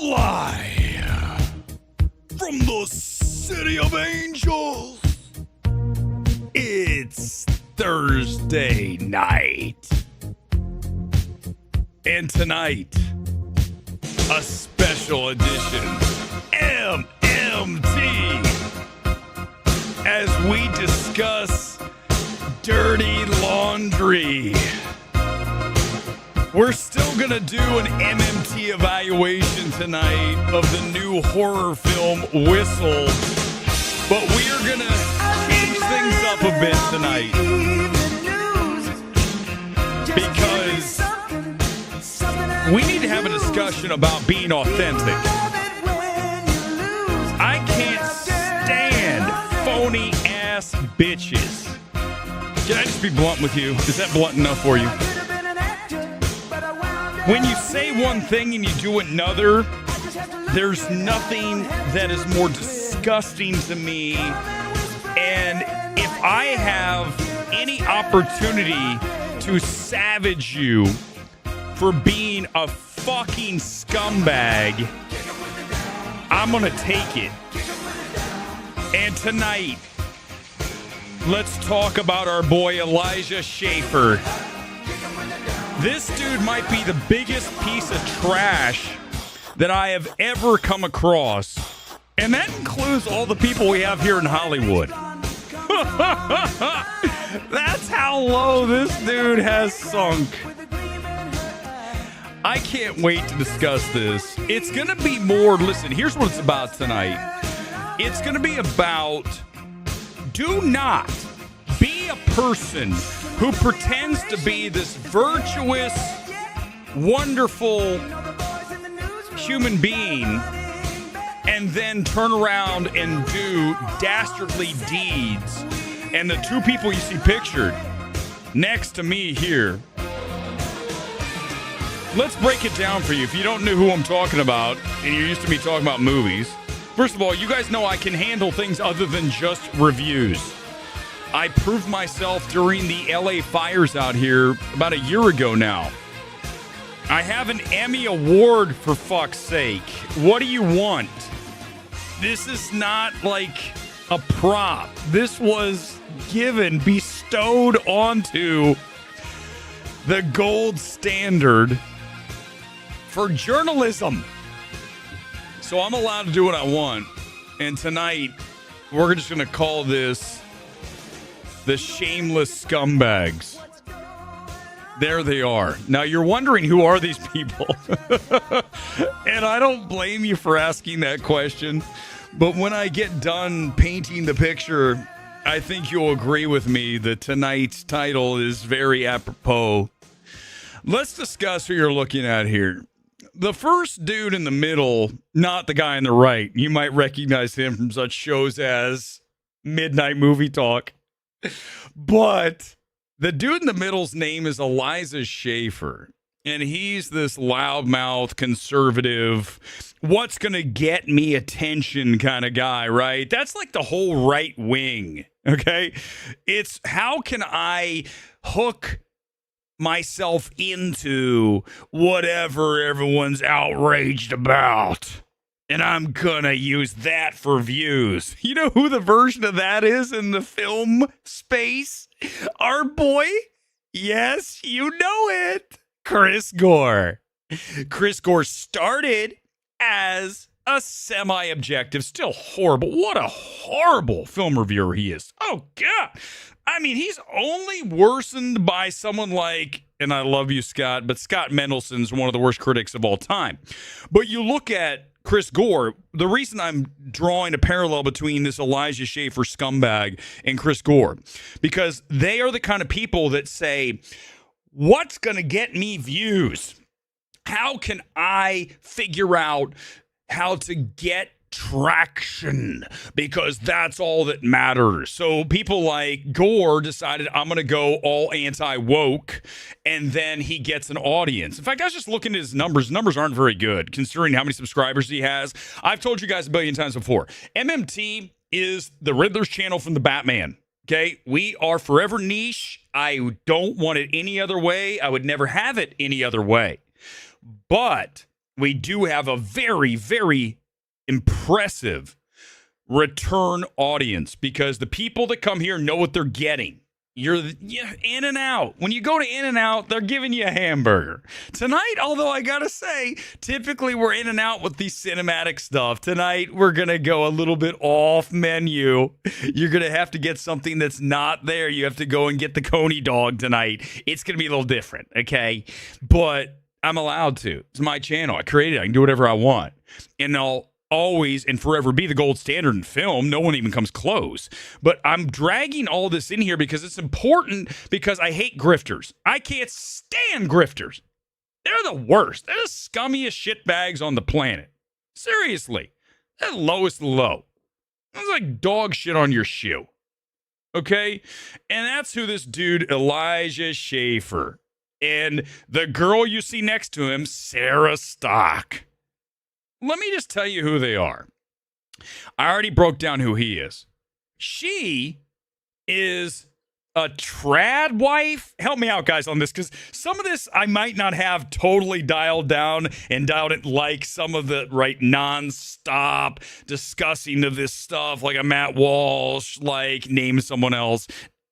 Live from the City of Angels, it's Thursday night. And tonight, a special edition MMT as we discuss dirty laundry. We're still going to do an MMT evaluation tonight of the new horror film Whistle, but we are going to change things up a bit tonight because we need to have a discussion about being authentic. I can't stand phony ass bitches. Can I just be blunt with you? Is that blunt enough for you? When you say one thing and you do another, there's nothing that is more disgusting to me. And if I have any opportunity to savage you for being a fucking scumbag, I'm gonna take it. And tonight, let's talk about our boy Elijah Schaffer. This dude might be the biggest piece of trash that I have ever come across. And that includes all the people we have here in Hollywood. That's how low this dude has sunk. I can't wait to discuss this. It's going to be more, listen, here's what it's about tonight. It's going to be about, do not be a person who pretends to be this virtuous, wonderful human being and then turn around and do dastardly deeds. And the two people you see pictured next to me here, let's break it down for you. If you don't know who I'm talking about and you're used to me talking about movies, first of all, you guys know I can handle things other than just reviews. I proved myself during the LA fires out here about a year ago now. I have an Emmy Award, for fuck's sake. What do you want? This is not like a prop. This was bestowed onto the gold standard for journalism. So I'm allowed to do what I want. And tonight, we're just going to call this the Shameless Scumbags. There they are. Now, you're wondering, who are these people? And I don't blame you for asking that question. But when I get done painting the picture, I think you'll agree with me that tonight's title is very apropos. Let's discuss who you're looking at here. The first dude in the middle, not the guy on the right. You might recognize him from such shows as Midnight Movie Talk. But the dude in the middle's name is Elijah Schaffer. And he's this loudmouth, conservative, what's going to get me attention kind of guy, right? That's like the whole right wing, okay? It's how can I hook myself into whatever everyone's outraged about, and I'm gonna use that for views. You know who the version of that is in the film space? Our boy, yes, you know it, Chris Gore. Chris Gore started as a semi-objective, still horrible. What a horrible film reviewer he is. Oh, God. I mean, he's only worsened by someone like, and I love you, Scott, but Scott Mendelson's one of the worst critics of all time. But you look at Chris Gore, the reason I'm drawing a parallel between this Elijah Schaffer scumbag and Chris Gore, because they are the kind of people that say, what's going to get me views? How can I figure out how to get traction, because that's all that matters. So people like Gore decided, I'm going to go all anti-woke, and then he gets an audience. In fact, I was just looking at his numbers. Numbers aren't very good considering how many subscribers he has. I've told you guys a billion times before. MMT is the Riddler's channel from the Batman. Okay, we are forever niche. I don't want it any other way. I would never have it any other way. But we do have a very, very impressive return audience because the people that come here know what they're getting. You're In and Out. When you go to In and Out, they're giving you a hamburger. Tonight, although I gotta say, typically we're In and Out with the cinematic stuff. Tonight, we're gonna go a little bit off menu. You're gonna have to get something that's not there. You have to go and get the Coney dog tonight. It's gonna be a little different, okay? But I'm allowed to. It's my channel. I created it. I can do whatever I want. And I'll always and forever be the gold standard in film. No one even comes close. But I'm dragging all this in here because it's important because I hate grifters. I can't stand grifters. They're the worst. They're the scummiest shitbags on the planet. Seriously. They're the lowest low. It's like dog shit on your shoe. Okay? And that's who this dude, Elijah Schaefer. And the girl you see next to him, Sarah Stock. Let me just tell you who they are. I already broke down who he is. She is a trad wife. Help me out, guys, on this, because some of this I might not have totally dialed down and dialed it like some of the non-stop discussing of this stuff, like a Matt Walsh, like name someone else.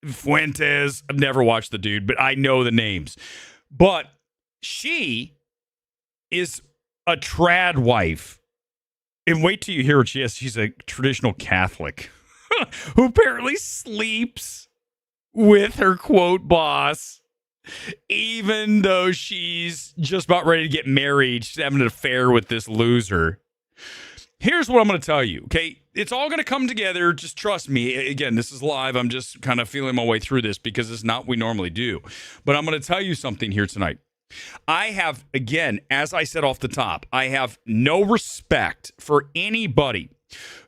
Fuentes. I've never watched the dude, but I know the names. But she is a trad wife. And wait till you hear what she has. She's a traditional Catholic who apparently sleeps with her quote boss, even though she's just about ready to get married. She's having an affair with this loser. Here's what I'm going to tell you, okay? It's all going to come together. Just trust me. Again, this is live. I'm just kind of feeling my way through this because it's not what we normally do. But I'm going to tell you something here tonight. I have, again, as I said off the top, I have no respect for anybody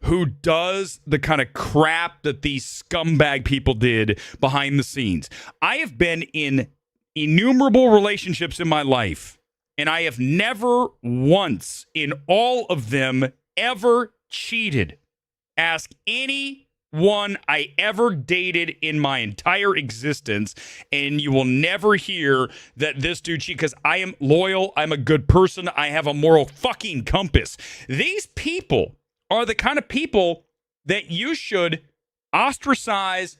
who does the kind of crap that these scumbag people did behind the scenes. I have been in innumerable relationships in my life, and I have never once in all of them ever cheated. Ask anyone I ever dated in my entire existence, and you will never hear that this dude cheated, because I am loyal, I'm a good person, I have a moral fucking compass. These people are the kind of people that you should ostracize,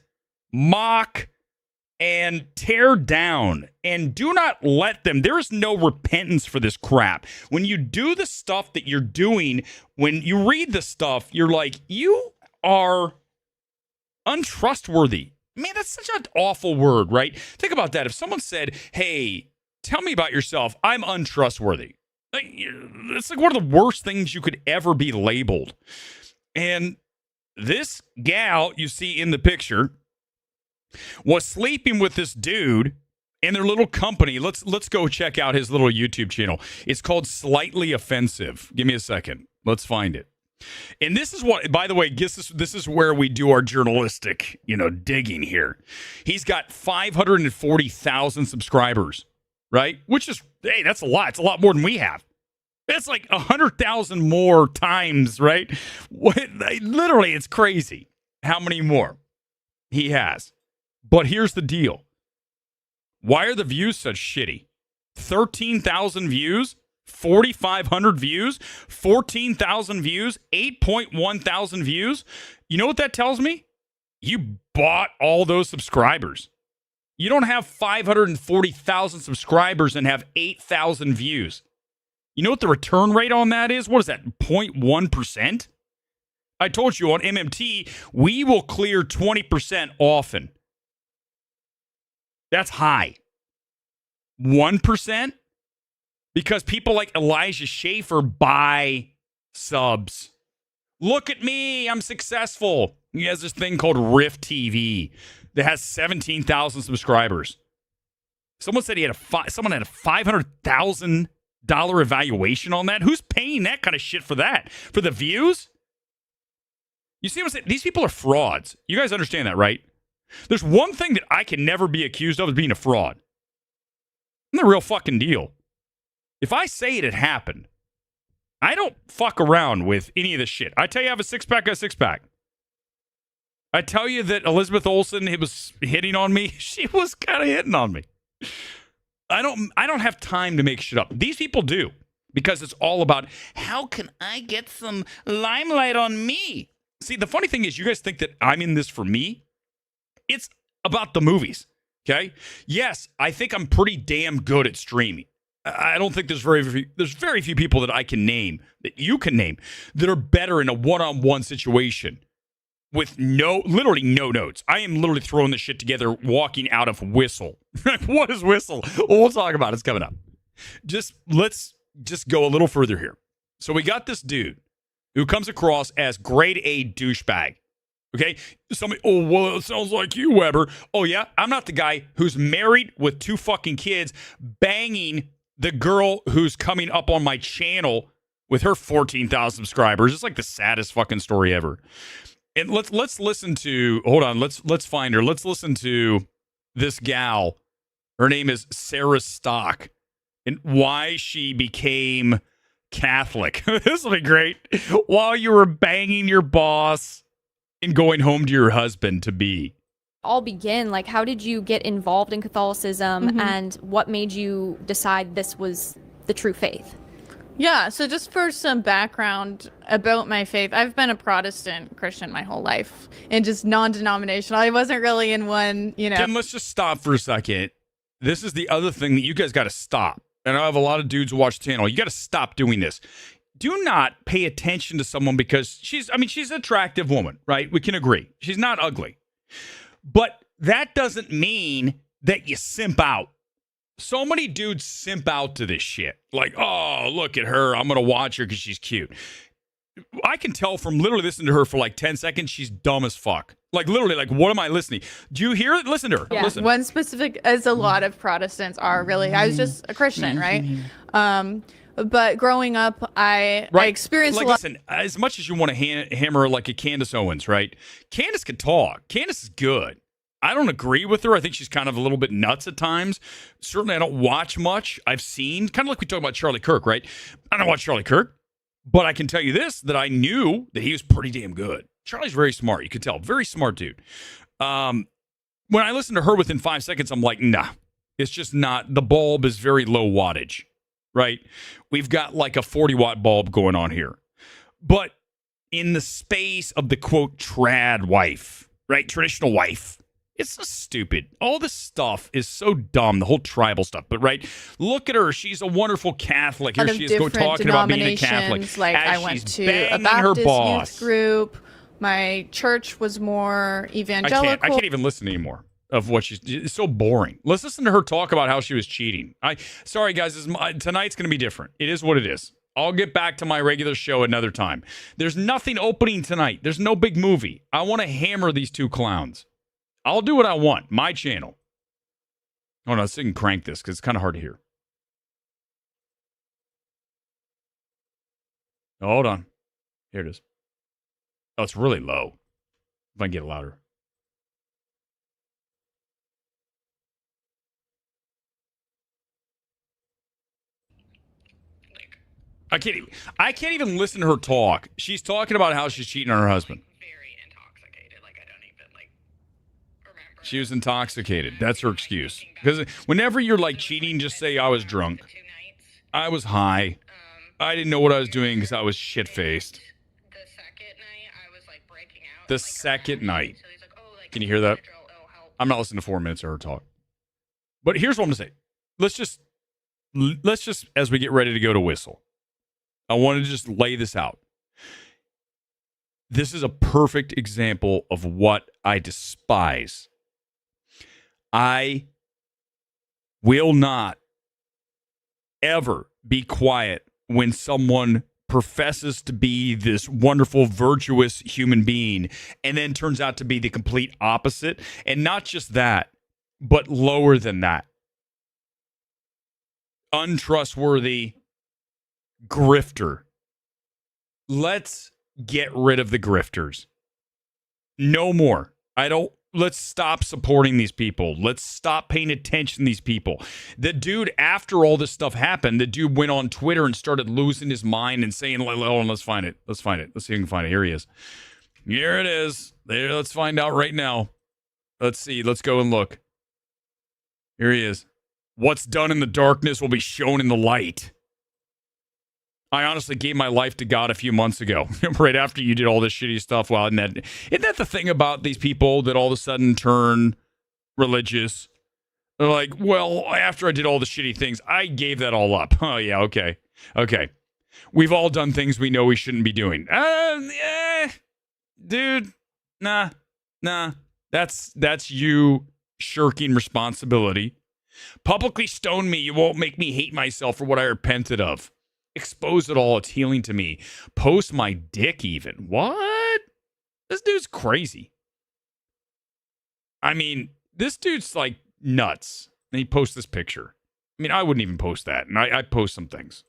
mock, and tear down, and do not let them. There is no repentance for this crap. When you do the stuff that you're doing, when you read the stuff, you're like, you are untrustworthy. Man, that's such an awful word, right? Think about that. If someone said, hey, tell me about yourself, I'm untrustworthy. Like, it's like one of the worst things you could ever be labeled. And this gal you see in the picture was sleeping with this dude in their little company. Let's go check out his little YouTube channel. It's called Slightly Offensive. Give me a second. Let's find it. And this is what, by the way, this is where we do our journalistic, digging here. He's got 540,000 subscribers, right? Which is, hey, that's a lot. It's a lot more than we have. It's like 100,000 more times, right? Literally, it's crazy how many more he has. But here's the deal. Why are the views such shitty? 13,000 views? 4,500 views, 14,000 views, 8.1 thousand views. You know what that tells me? You bought all those subscribers. You don't have 540,000 subscribers and have 8,000 views. You know what the return rate on that is? What is that, 0.1%? I told you on MMT, we will clear 20% often. That's high. 1%? Because people like Elijah Schaefer buy subs. Look at me, I'm successful. He has this thing called Rift TV that has 17,000 subscribers. Someone said someone had a $500,000 evaluation on that. Who's paying that kind of shit for that? For the views? You see what I'm saying? These people are frauds. You guys understand that, right? There's one thing that I can never be accused of, is being a fraud. I'm the real fucking deal. If I say it happened, I don't fuck around with any of this shit. I tell you I have a six-pack, I got a six-pack. I tell you that Elizabeth Olsen was hitting on me. She was kind of hitting on me. I don't have time to make shit up. These people do. because it's all about how can I get some limelight on me? See, the funny thing is you guys think that I'm in this for me. It's about the movies, okay? Yes, I think I'm pretty damn good at streaming. I don't think there's very few people that I can name, that you can name, that are better in a one-on-one situation with literally no notes. I am literally throwing this shit together, walking out of Whistle. What is Whistle? Well, we'll talk about it. It's coming up. Let's go a little further here. So we got this dude who comes across as grade A douchebag. Okay? Somebody, oh, well, it sounds like you, Weber. Oh, yeah? I'm not the guy who's married with 2 fucking kids, banging the girl who's coming up on my channel with her 14,000 subscribers. It's like the saddest fucking story ever. And let's listen to, hold on, let's find her. Let's listen to this gal. Her name is Sarah Stock, and why she became Catholic. This will be great. While you were banging your boss and going home to your husband to be. All begin? Like, how did you get involved in Catholicism, and what made you decide this was the true faith? Yeah, so just for some background about my faith, I've been a Protestant Christian my whole life, and just non-denominational. I wasn't really in one, Tim, let's just stop for a second. This is the other thing that you guys got to stop. And I have a lot of dudes who watch the channel. You got to stop doing this. Do not pay attention to someone because she's an attractive woman, right? We can agree. She's not ugly. But that doesn't mean that you simp out. So many dudes simp out to this shit. Like, oh, look at her. I'm going to watch her because she's cute. I can tell from literally listening to her for like 10 seconds, she's dumb as fuck. Like, literally, like, what am I listening? Do you hear it? Listen to her. Yeah, listen. One specific, as a lot of Protestants are really. I was just a Christian, right? But growing up, I experienced a lot. Listen, as much as you want to hammer like a Candace Owens, right? Candace can talk. Candace is good. I don't agree with her. I think she's kind of a little bit nuts at times. Certainly, I don't watch much. I've seen, kind of like we talk about Charlie Kirk, right? I don't watch Charlie Kirk, but I can tell you this, that I knew that he was pretty damn good. Charlie's very smart. You could tell. Very smart dude. When I listen to her within 5 seconds, I'm like, nah, it's just not. The bulb is very low wattage, right? We've got like a 40-watt bulb going on here. But in the space of the, quote, trad wife, right? Traditional wife. It's so stupid. All this stuff is so dumb, the whole tribal stuff. But, right, look at her. She's a wonderful Catholic. Here she is talking about being a Catholic. Like, I went to a Baptist youth group. My church was more evangelical. I can't even listen anymore of what she's... It's so boring. Let's listen to her talk about how she was cheating. Sorry, guys. Tonight's going to be different. It is what it is. I'll get back to my regular show another time. There's nothing opening tonight. There's no big movie. I want to hammer these 2 clowns. I'll do what I want. My channel. Oh, no, let's see if I can crank this because it's kind of hard to hear. Oh, hold on. Here it is. Oh, it's really low. If I can get it louder. I can't even listen to her talk. She's talking about how she's cheating on her husband. She was intoxicated. That's her excuse. Because whenever you're like cheating, just say I was drunk. I was high. I didn't know what I was doing because I was shit-faced. The second night. Can you hear that? I'm not listening to 4 minutes of her talk. But here's what I'm going to say. Let's just, as we get ready to go to Whistle, I want to just lay this out. This is a perfect example of what I despise. I will not ever be quiet when someone professes to be this wonderful, virtuous human being and then turns out to be the complete opposite. And not just that, but lower than that. Untrustworthy grifter. Let's get rid of the grifters. No more. Let's stop supporting these people. Let's stop paying attention to these people. The dude, after all this stuff happened, the dude went on Twitter and started losing his mind and saying, hold on, let's find it. Let's see if we can find it. Here he is. Here it is. There, let's find out right now. Let's see. Let's go and look. Here he is. What's done in the darkness will be shown in the light. I honestly gave my life to God a few months ago, right after you did all this shitty stuff. Well, isn't that the thing about these people that all of a sudden turn religious? They're like, well, after I did all the shitty things, I gave that all up. Oh, yeah, okay. We've all done things we know we shouldn't be doing. Dude, nah. That's you shirking responsibility. Publicly stone me. You won't make me hate myself for what I repented of. Expose it all. It's healing to me. Post my dick even. What? This dude's crazy. I mean, this dude's like nuts. And he posts this picture. I mean, I wouldn't even post that. And I post some things.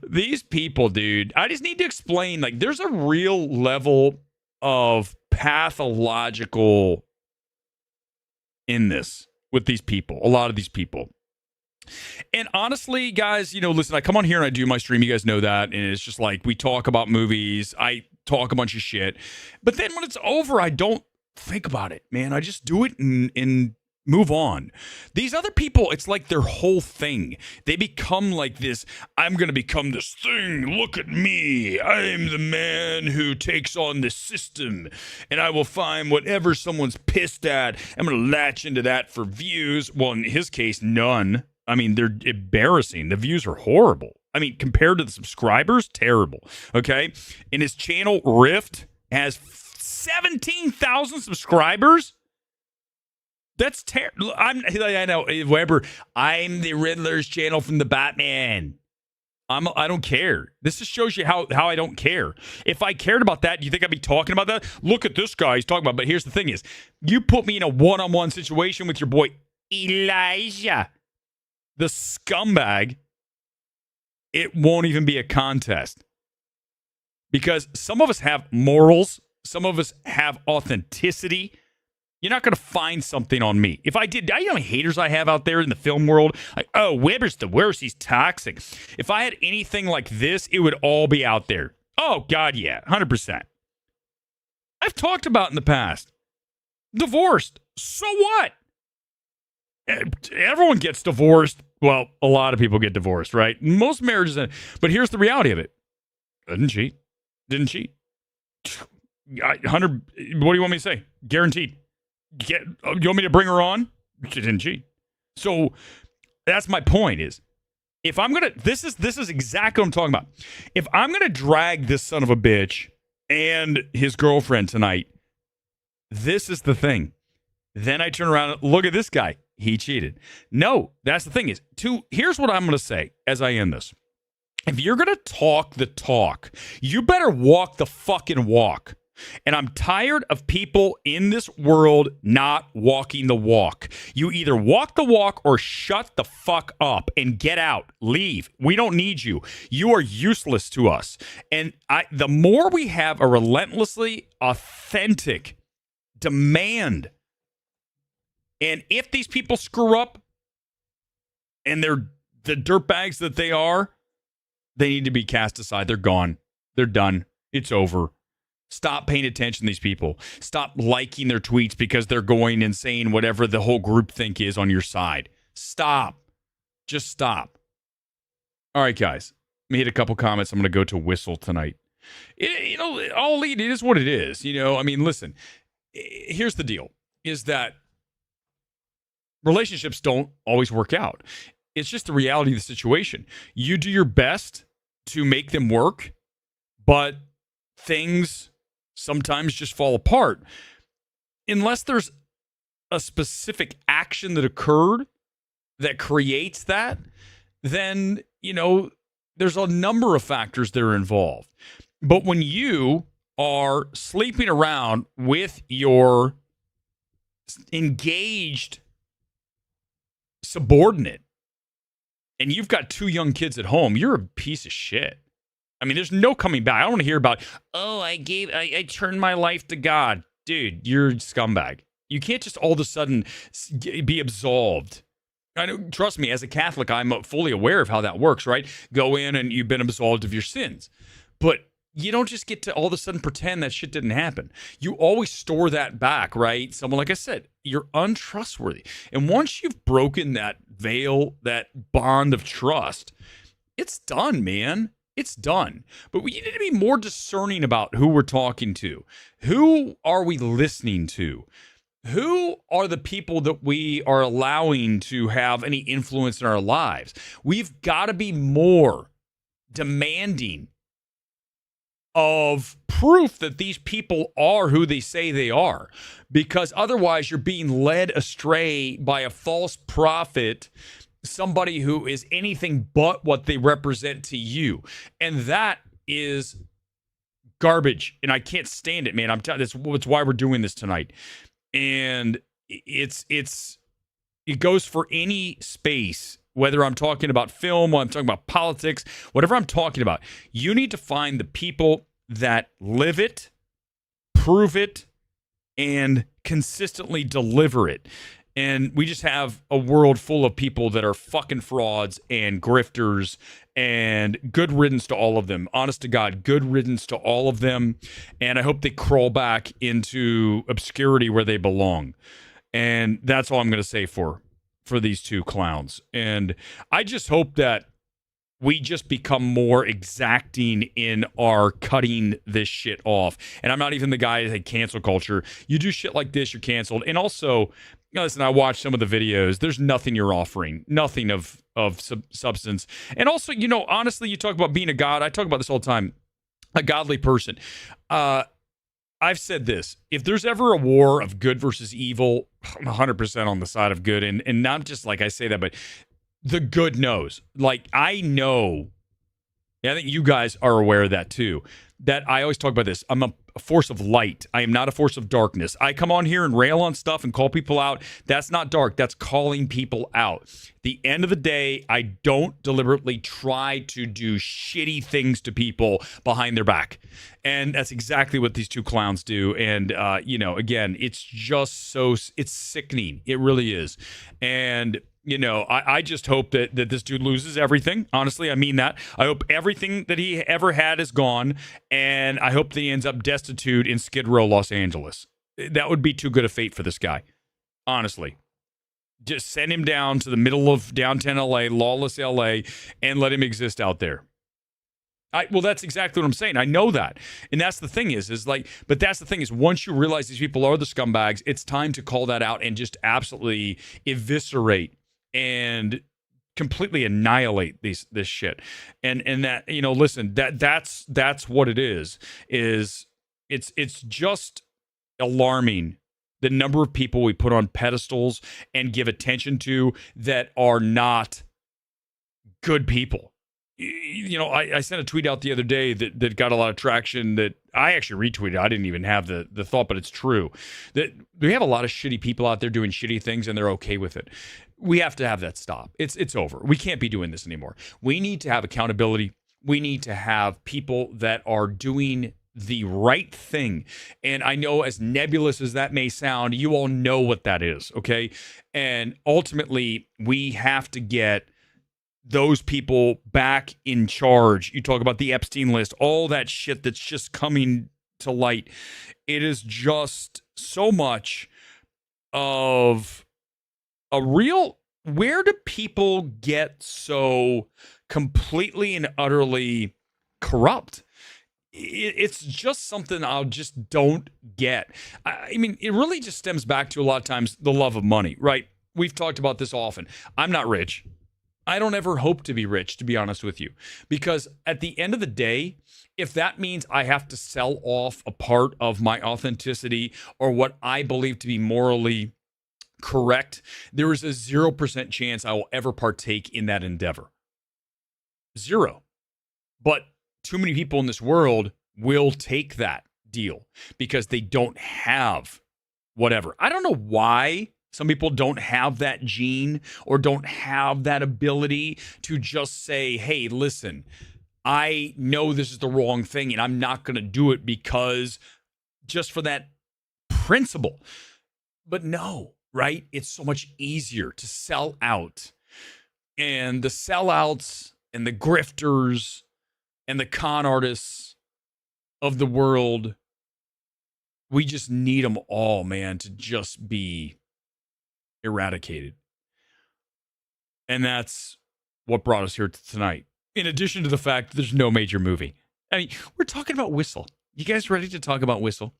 These people, dude, I just need to explain. Like, there's a real level of pathological in this with these people. A lot of these people. And honestly, guys, listen, I come on here and I do my stream. You guys know that. And it's just like we talk about movies. I talk a bunch of shit. But then when it's over, I don't think about it, man. I just do it and move on. These other people, it's like their whole thing. They become like this, I'm going to become this thing. Look at me. I'm the man who takes on the system. And I will find whatever someone's pissed at. I'm going to latch into that for views. Well, in his case, none. I mean, they're embarrassing. The views are horrible. I mean, compared to the subscribers, terrible. Okay? And his channel, Rift, has 17,000 subscribers. That's terrible. I know, Weber, I'm the Riddler's channel from the Batman. I don't care. This just shows you how I don't care. If I cared about that, do you think I'd be talking about that? Look at this guy he's talking about. But here's the thing is, you put me in a one-on-one situation with your boy, Elijah, the scumbag, it won't even be a contest. Because some of us have morals. Some of us have authenticity. You're not going to find something on me. If I did, you know how many haters I have out there in the film world? Like, oh, Weber's the worst. He's toxic. If I had anything like this, it would all be out there. Oh, God, yeah, 100%. I've talked about in the past. Divorced. So what? Everyone gets divorced. Well, a lot of people get divorced, right? Most marriages. But here's the reality of it. Didn't cheat. 100. What do you want me to say? Guaranteed. You want me to bring her on? She didn't cheat. So that's my point is, if I'm going to, this is exactly what I'm talking about. If I'm going to drag this son of a bitch and his girlfriend tonight, this is the thing. Then I turn around and look at this guy. He cheated. No, that's the thing is, here's what I'm going to say as I end this. If you're going to talk the talk, you better walk the fucking walk. And I'm tired of people in this world not walking the walk. You either walk the walk or shut the fuck up and get out. Leave. We don't need you. You are useless to us. And the more we have a relentlessly authentic demand, and if these people screw up and they're the dirtbags that they are, they need to be cast aside. They're gone. They're done. It's over. Stop paying attention to these people. Stop liking their tweets because they're going and saying whatever the whole group think is on your side. Stop. Just stop. All right, guys. Let me hit a couple comments. I'm going to go to Whistle tonight. All it is what it is. I mean, listen. Here's the deal. Is that relationships don't always work out. It's just the reality of the situation. You do your best to make them work, but things sometimes just fall apart. Unless there's a specific action that occurred that creates that, then, there's a number of factors that are involved. But when you are sleeping around with your engaged subordinate and you've got 2 young kids at home, you're a piece of shit. I mean, there's no coming back. I don't want to hear about, I turned my life to God. Dude, you're a scumbag. You can't just all of a sudden be absolved. Trust me, as a Catholic, I'm fully aware of how that works, right? Go in and you've been absolved of your sins. But you don't just get to all of a sudden pretend that shit didn't happen. You always store that back, right? Someone, like I said, you're untrustworthy. And once you've broken that veil, that bond of trust, it's done, man. It's done. But we need to be more discerning about who we're talking to. Who are we listening to? Who are the people that we are allowing to have any influence in our lives? We've got to be more demanding of proof that these people are who they say they are, because otherwise you're being led astray by a false prophet, somebody who is anything but what they represent to you. And that is garbage, and I can't stand it, man. I'm telling you, that's why we're doing this tonight. And it goes for any space, whether I'm talking about film, or I'm talking about politics, whatever I'm talking about. You need to find the people that live it, prove it, and consistently deliver it. And we just have a world full of people that are fucking frauds and grifters, and good riddance to all of them. Honest to God, good riddance to all of them. And I hope they crawl back into obscurity where they belong. And that's all I'm going to say for these two clowns. And I just hope that we just become more exacting in our cutting this shit off. And I'm not even the guy that said cancel culture. You do shit like this, you're canceled. And also, listen, I watched some of the videos. There's nothing you're offering, nothing of substance. And also, honestly, you talk about being a god. I talk about this all the time. A godly person. I've said this. If there's ever a war of good versus evil, I'm 100% on the side of good. And not just like I say that, but the good knows. Like, I know, and I think you guys are aware of that too, that I always talk about this. I'm a force of light. I am not a force of darkness. I come on here and rail on stuff and call people out. That's not dark. That's calling people out. At the end of the day, I don't deliberately try to do shitty things to people behind their back. And that's exactly what these two clowns do. And, again, it's just it's sickening. It really is. And I just hope that this dude loses everything. Honestly, I mean that. I hope everything that he ever had is gone, and I hope that he ends up destitute in Skid Row, Los Angeles. That would be too good a fate for this guy. Honestly. Just send him down to the middle of downtown LA, lawless LA, and let him exist out there. Well, that's exactly what I'm saying. I know that. And that's the thing but that's the thing is, once you realize these people are the scumbags, it's time to call that out and just absolutely eviscerate and completely annihilate this shit. And that, listen, that's what it is it's just alarming, the number of people we put on pedestals and give attention to that are not good people. I sent a tweet out the other day that got a lot of traction that I actually retweeted. I didn't even have the thought, but it's true. That we have a lot of shitty people out there doing shitty things and they're okay with it. We have to have that stop. It's over. We can't be doing this anymore. We need to have accountability. We need to have people that are doing the right thing. And I know, as nebulous as that may sound, you all know what that is, okay? And ultimately, we have to get those people back in charge. You talk about the Epstein list, all that shit that's just coming to light. It is just so much of a real, where do people get so completely and utterly corrupt? It's just something I just don't get. I mean, it really just stems back to, a lot of times, the love of money, right? We've talked about this often. I'm not rich. I don't ever hope to be rich, to be honest with you, because at the end of the day, if that means I have to sell off a part of my authenticity or what I believe to be morally correct, there is a 0% chance I will ever partake in that endeavor. 0. But too many people in this world will take that deal because they don't have whatever. I don't know why some people don't have that gene or don't have that ability to just say, hey, listen, I know this is the wrong thing and I'm not going to do it because just for that principle. But no, right? It's so much easier to sell out. And the sellouts and the grifters and the con artists of the world, we just need them all, man, to just be eradicated. And that's what brought us here tonight. In addition to the fact that there's no major movie. I mean, we're talking about Whistle. You guys ready to talk about Whistle?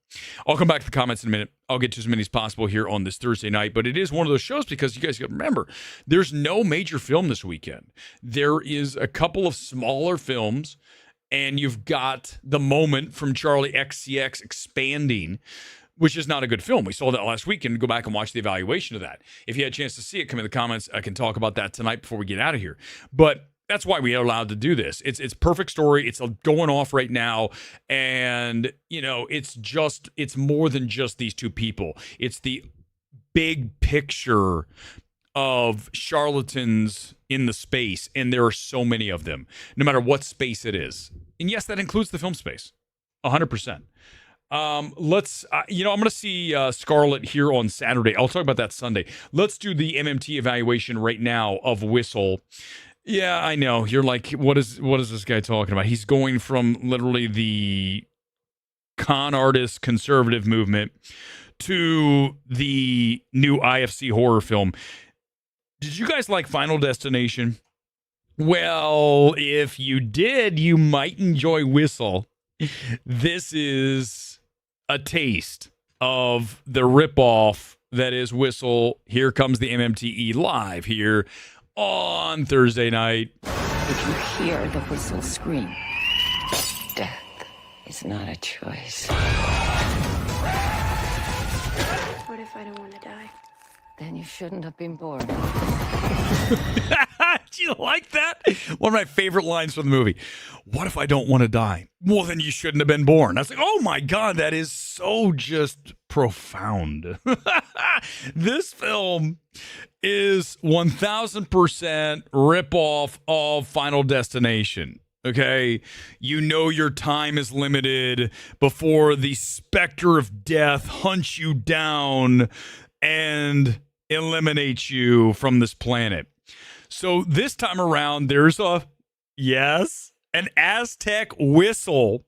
I'll come back to the comments in a minute. I'll get to as many as possible here on this Thursday night, but it is one of those shows because you guys got to remember, there's no major film this weekend. There is a couple of smaller films, and you've got The Moment from Charlie XCX Expanding, which is not a good film. We saw that last week, and go back and watch the evaluation of that. If you had a chance to see it, come in the comments. I can talk about that tonight before we get out of here. But that's why we are allowed to do this. It's perfect story. It's going off right now. And, you know, it's more than just these two people. It's the big picture of charlatans in the space. And there are so many of them, no matter what space it is. And yes, that includes the film space. 100%. I'm going to see Scarlett here on Saturday. I'll talk about that Sunday. Let's do the MMT evaluation right now of Whistle. Yeah, I know. You're like, what is this guy talking about? He's going from literally the con artist conservative movement to the new IFC horror film. Did you guys like Final Destination? Well, if you did, you might enjoy Whistle. This is a taste of the ripoff that is Whistle. Here comes the MMTE live here on Thursday night. If you hear the whistle scream, death is not a choice. What if I don't want to die? Then you shouldn't have been born. Do you like that? One of my favorite lines from the movie. What if I don't want to die? Well, then you shouldn't have been born. I was like, oh my God, that is so just profound. This film is 1000% ripoff of Final Destination. Okay, you know your time is limited before the specter of death hunts you down and eliminates you from this planet. So this time around, there's an Aztec whistle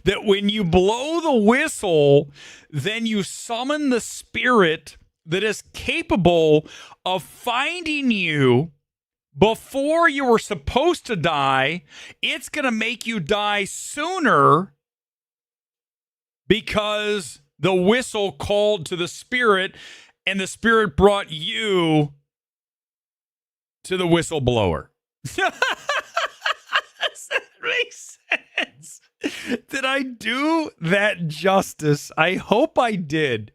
that when you blow the whistle, then you summon the spirit that is capable of finding you before you were supposed to die. It's going to make you die sooner because the whistle called to the spirit, and the spirit brought you to the whistleblower. Does that make sense? Did I do that justice? I hope I did,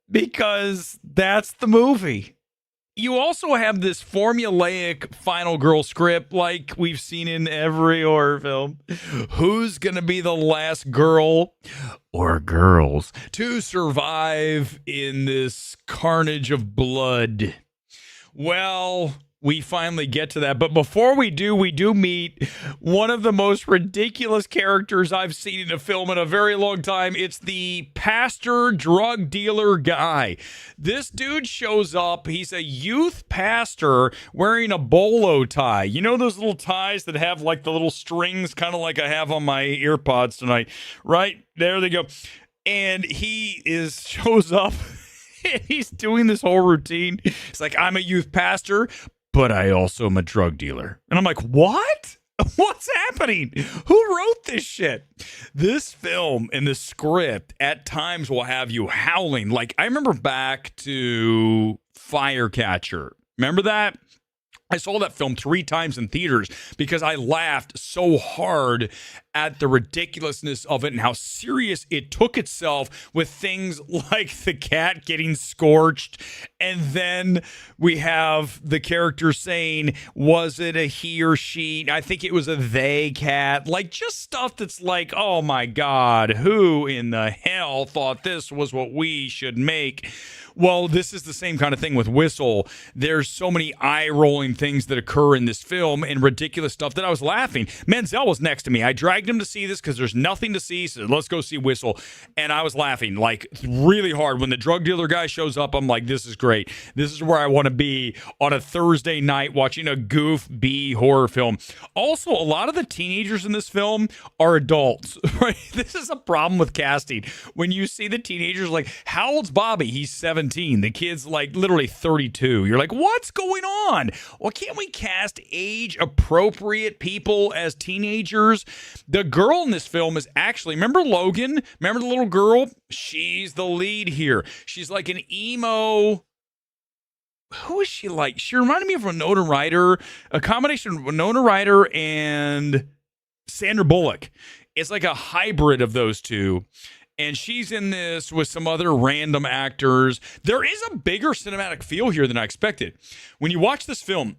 because that's the movie. You also have this formulaic final girl script like we've seen in every horror film. Who's going to be the last girl or girls to survive in this carnage of blood? Well, we finally get to that. But before we do meet one of the most ridiculous characters I've seen in a film in a very long time. It's the pastor drug dealer guy. This dude shows up. He's a youth pastor wearing a bolo tie. You know those little ties that have like the little strings, kind of like I have on my earpods tonight, right? There they go. And he shows up. He's doing this whole routine. It's like, I'm a youth pastor, but I also am a drug dealer. And I'm like, what? What's happening? Who wrote this shit? This film and the script at times will have you howling. Like, I remember back to Firecatcher. Remember that? I saw that film 3 times in theaters because I laughed so hard at the ridiculousness of it and how serious it took itself with things like the cat getting scorched. And then we have the character saying, was it a he or she? I think it was a they cat. Like, just stuff that's like, oh my God, who in the hell thought this was what we should make? Well, this is the same kind of thing with Whistle. There's so many eye-rolling things that occur in this film and ridiculous stuff that I was laughing. Menzel was next to me. I dragged him to see this because there's nothing to see, so let's go see Whistle. And I was laughing, like, really hard. When the drug dealer guy shows up, I'm like, this is great. This is where I want to be on a Thursday night watching a goof B horror film. Also, a lot of the teenagers in this film are adults, right? This is a problem with casting. When you see the teenagers, like, how old's Bobby? He's 17. 17. The kid's like literally 32. You're like, what's going on? Well, can't we cast age-appropriate people as teenagers? The girl in this film is actually, remember Logan? Remember the little girl? She's the lead here. She's like an emo... Who is she like? She reminded me of Winona Ryder, a combination of Winona Ryder and Sandra Bullock. It's like a hybrid of those two. And she's in this with some other random actors. There is a bigger cinematic feel here than I expected. When you watch this film,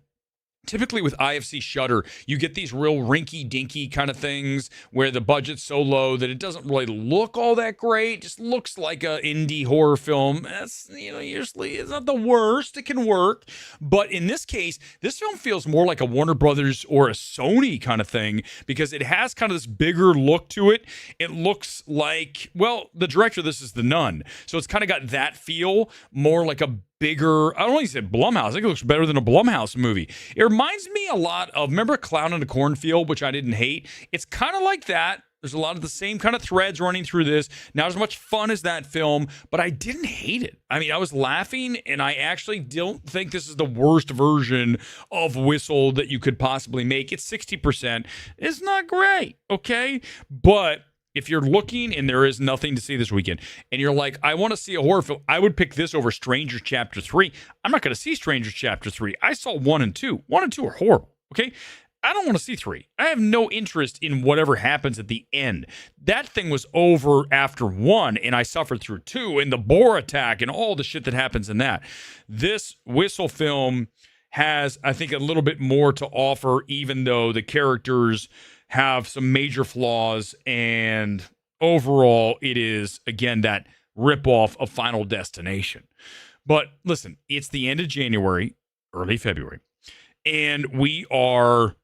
typically with IFC Shudder, you get these real rinky-dinky kind of things where the budget's so low that it doesn't really look all that great. It just looks like an indie horror film. That's, usually it's not the worst. It can work. But in this case, this film feels more like a Warner Brothers or a Sony kind of thing because it has kind of this bigger look to it. It looks like, well, the director of this is The Nun. So it's kind of got that feel, more like a bigger, I don't want to say Blumhouse. I think it looks better than a Blumhouse movie. It reminds me a lot of, remember Clown in a Cornfield, which I didn't hate? It's kind of like that. There's a lot of the same kind of threads running through this. Not as much fun as that film, but I didn't hate it. I mean, I was laughing, and I actually don't think this is the worst version of Whistle that you could possibly make. It's 60%. It's not great, okay? But if you're looking and there is nothing to see this weekend and you're like, I want to see a horror film, I would pick this over Strangers Chapter 3. I'm not going to see Strangers Chapter 3. I saw 1 and 2. 1 and 2 are horrible, okay? I don't want to see 3. I have no interest in whatever happens at the end. That thing was over after 1, and I suffered through 2, and the boar attack and all the shit that happens in that. This Whistle film has, I think, a little bit more to offer, even though the characters have some major flaws, and overall it is, again, that ripoff of Final Destination. But listen, it's the end of January, early February, and we are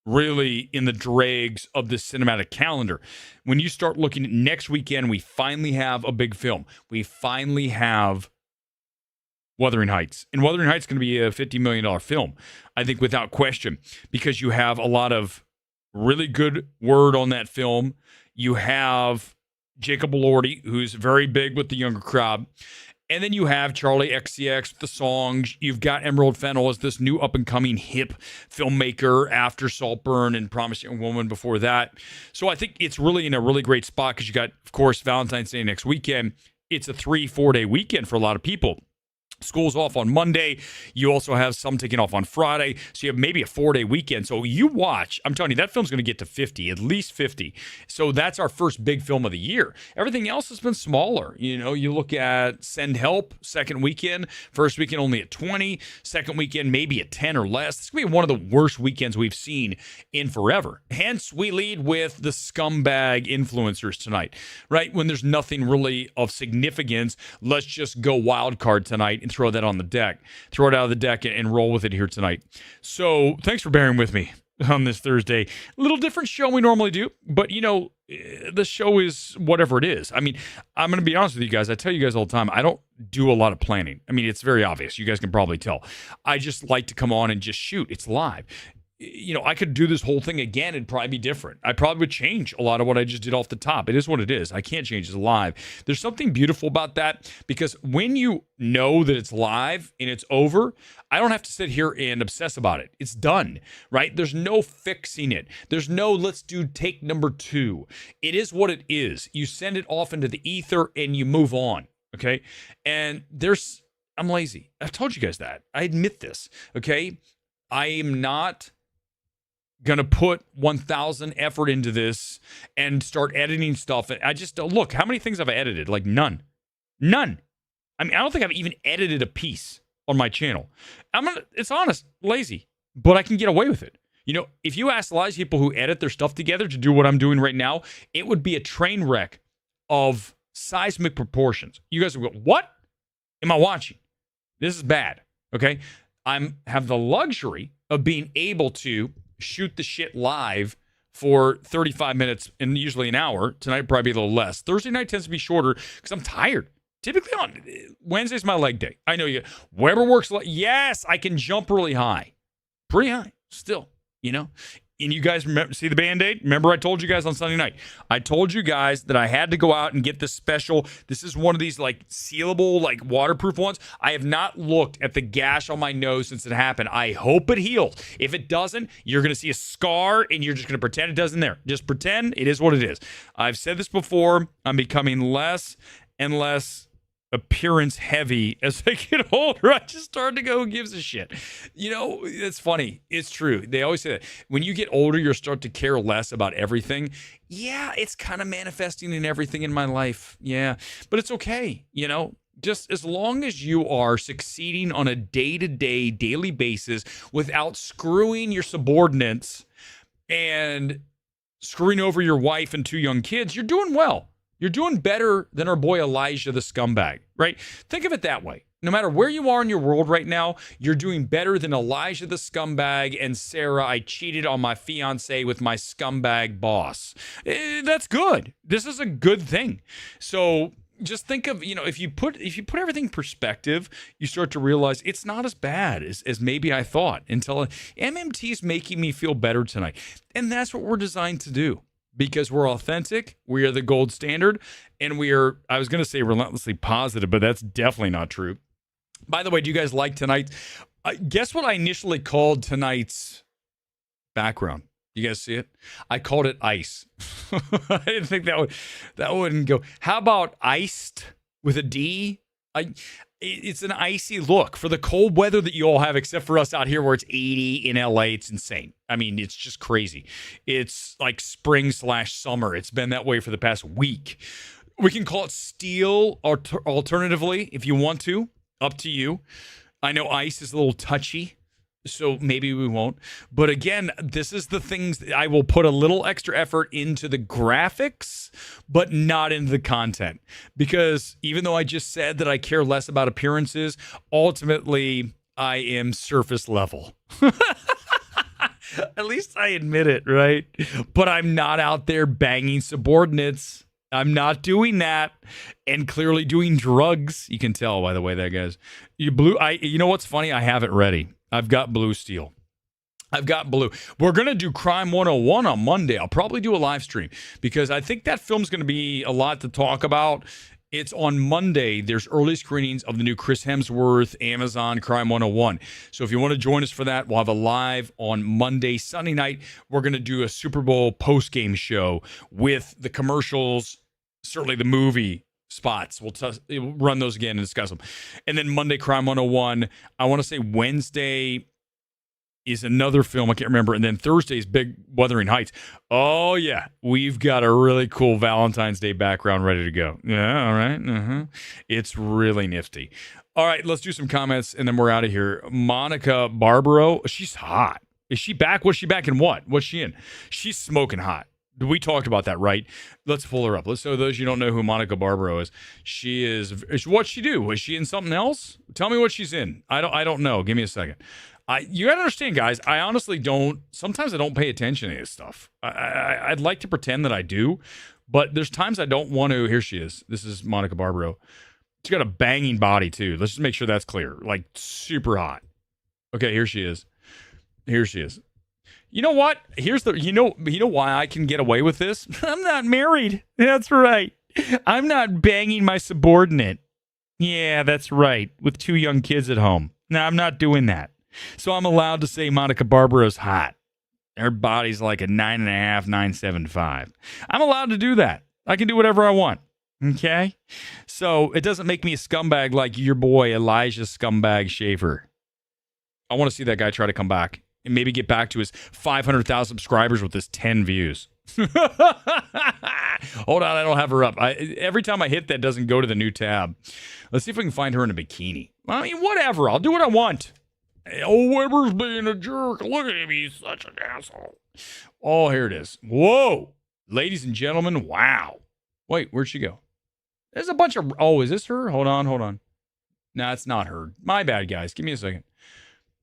really in the dregs of this cinematic calendar. When you start looking at next weekend, we finally have a big film. We finally have Wuthering Heights. And Wuthering Heights is going to be a $50 million film, I think, without question, because you have a lot of really good word on that film. You have Jacob Elordi, who's very big with the younger crowd. And then you have Charlie XCX with the songs. You've got Emerald Fennell as this new up-and-coming hip filmmaker after Saltburn and Promising Young Woman before that. So I think it's really in a really great spot because you got, of course, Valentine's Day next weekend. It's a 3-4 day weekend for a lot of people. School's off on Monday. You also have some taking off on Friday. So you have maybe a 4-day weekend. So you watch, I'm telling you, that film's going to get to 50, at least 50. So that's our first big film of the year. Everything else has been smaller. You know, you look at Send Help, second weekend. First weekend only at 20. Second weekend maybe at 10 or less. This is going to be one of the worst weekends we've seen in forever. Hence, we lead with the scumbag influencers tonight, right? When there's nothing really of significance, let's just go wild card tonight and throw that on the deck. Throw it out of the deck and roll with it here tonight. So thanks for bearing with me on this Thursday. A little different show we normally do, but you know, the show is whatever it is. I mean, I'm going to be honest with you guys. I tell you guys all the time, I don't do a lot of planning. I mean, it's very obvious. You guys can probably tell. I just like to come on and just shoot. It's live. You know, I could do this whole thing again. It'd probably be different. I probably would change a lot of what I just did off the top. It is what it is. I can't change it live. There's something beautiful about that because when you know that it's live and it's over, I don't have to sit here and obsess about it. It's done, right? There's no fixing it. There's no let's do take number 2. It is what it is. You send it off into the ether and you move on, okay? And I'm lazy. I've told you guys that. I admit this, okay? I am not gonna put 1,000 effort into this and start editing stuff. I just look, how many things have I edited? Like none. I mean, I don't think I've even edited a piece on my channel. It's honest, lazy, but I can get away with it. You know, if you ask a lot of people who edit their stuff together to do what I'm doing right now, it would be a train wreck of seismic proportions. You guys would go, what am I watching? This is bad, okay? I have the luxury of being able to shoot the shit live for 35 minutes and usually an hour. Tonight probably be a little less. Thursday night tends to be shorter because I'm tired. Typically on Wednesday's my leg day. I know you. Whatever works. Yes, I can jump really high. Pretty high still, you know. And you guys remember, see the Band-Aid? Remember I told you guys on Sunday night. I told you guys that I had to go out and get this special. This is one of these like sealable, like waterproof ones. I have not looked at the gash on my nose since it happened. I hope it heals. If it doesn't, you're going to see a scar and you're just going to pretend it doesn't there. Just pretend it is what it is. I've said this before. I'm becoming less and less appearance heavy as I get older. I just started to go, who gives a shit? You know, it's funny. It's true. They always say that. When you get older, you'll start to care less about everything. Yeah, it's kind of manifesting in everything in my life. Yeah, but it's okay. You know, just as long as you are succeeding on a day-to-day, daily basis without screwing your subordinates and screwing over your wife and 2 young kids, you're doing well. You're doing better than our boy Elijah the scumbag, right? Think of it that way. No matter where you are in your world right now, you're doing better than Elijah the scumbag and Sarah, I cheated on my fiance with my scumbag boss. That's good. This is a good thing. So just think of, you know, if you put everything in perspective, you start to realize it's not as bad as maybe I thought until MMT is making me feel better tonight. And that's what we're designed to do. Because we're authentic, we are the gold standard, and we are, I was going to say relentlessly positive, but that's definitely not true. By the way, do you guys like tonight? Guess what I initially called tonight's background? You guys see it? I called it ice. I didn't think that wouldn't go. How about iced with a D? It's an icy look for the cold weather that you all have, except for us out here where it's 80 in LA. It's insane. I mean, it's just crazy. It's like spring/summer. It's been that way for the past week. We can call it steel alternatively if you want to. Up to you. I know ice is a little touchy, so maybe we won't. But again, this is the things that I will put a little extra effort into the graphics, but not into the content. Because even though I just said that I care less about appearances, ultimately I am surface level. At least I admit it, right? But I'm not out there banging subordinates. I'm not doing that, and clearly doing drugs. You can tell by the way that goes. You know what's funny? I have it ready. I've got blue steel. I've got blue. We're going to do Crime 101 on Monday. I'll probably do a live stream because I think that film's going to be a lot to talk about. It's on Monday. There's early screenings of the new Chris Hemsworth Amazon Crime 101. So if you want to join us for that, we'll have a live on Monday. Sunday night, we're going to do a Super Bowl post-game show with the commercials, certainly the movie spots. We'll run those again and discuss them. And then Monday, Crime 101. I want to say Wednesday is another film. I can't remember. And then Thursday's Big Wuthering Heights. Oh, yeah. We've got a really cool Valentine's Day background ready to go. Yeah, all right. It's really nifty. All right, let's do some comments, and then we're out of here. Monica Barbaro, she's hot. Is she back? Was she back in what? What's she in? She's smoking hot. We talked about that, right? Let's pull her up. So those you don't know who Monica Barbaro is, what's she do? Is she in something else? Tell me what she's in. I don't know. Give me a second. You got to understand, guys, I honestly don't, sometimes I don't pay attention to this stuff. I'd like to pretend that I do, but there's times I don't want to. Here she is. This is Monica Barbaro. She's got a banging body, too. Let's just make sure that's clear. Like, super hot. Okay, here she is. Here she is. You know what? Here's the, you know why I can get away with this? I'm not married. That's right. I'm not banging my subordinate. Yeah, that's right. With 2 young kids at home. No, I'm not doing that. So I'm allowed to say Monica Barbaro's hot. Her body's like a 9.5, 9.75. I'm allowed to do that. I can do whatever I want. Okay? So it doesn't make me a scumbag like your boy Elijah Scumbag Schaefer. I want to see that guy try to come back and maybe get back to his 500,000 subscribers with his 10 views. Hold on, I don't have her up. Every time I hit that, it doesn't go to the new tab. Let's see if we can find her in a bikini. I mean, whatever. I'll do what I want. Oh, Weber's being a jerk. Look at him. He's such an asshole. Oh, here it is. Whoa. Ladies and gentlemen, wow. Wait, where'd she go? There's a bunch of... Oh, is this her? Hold on. No, it's not her. My bad, guys. Give me a second.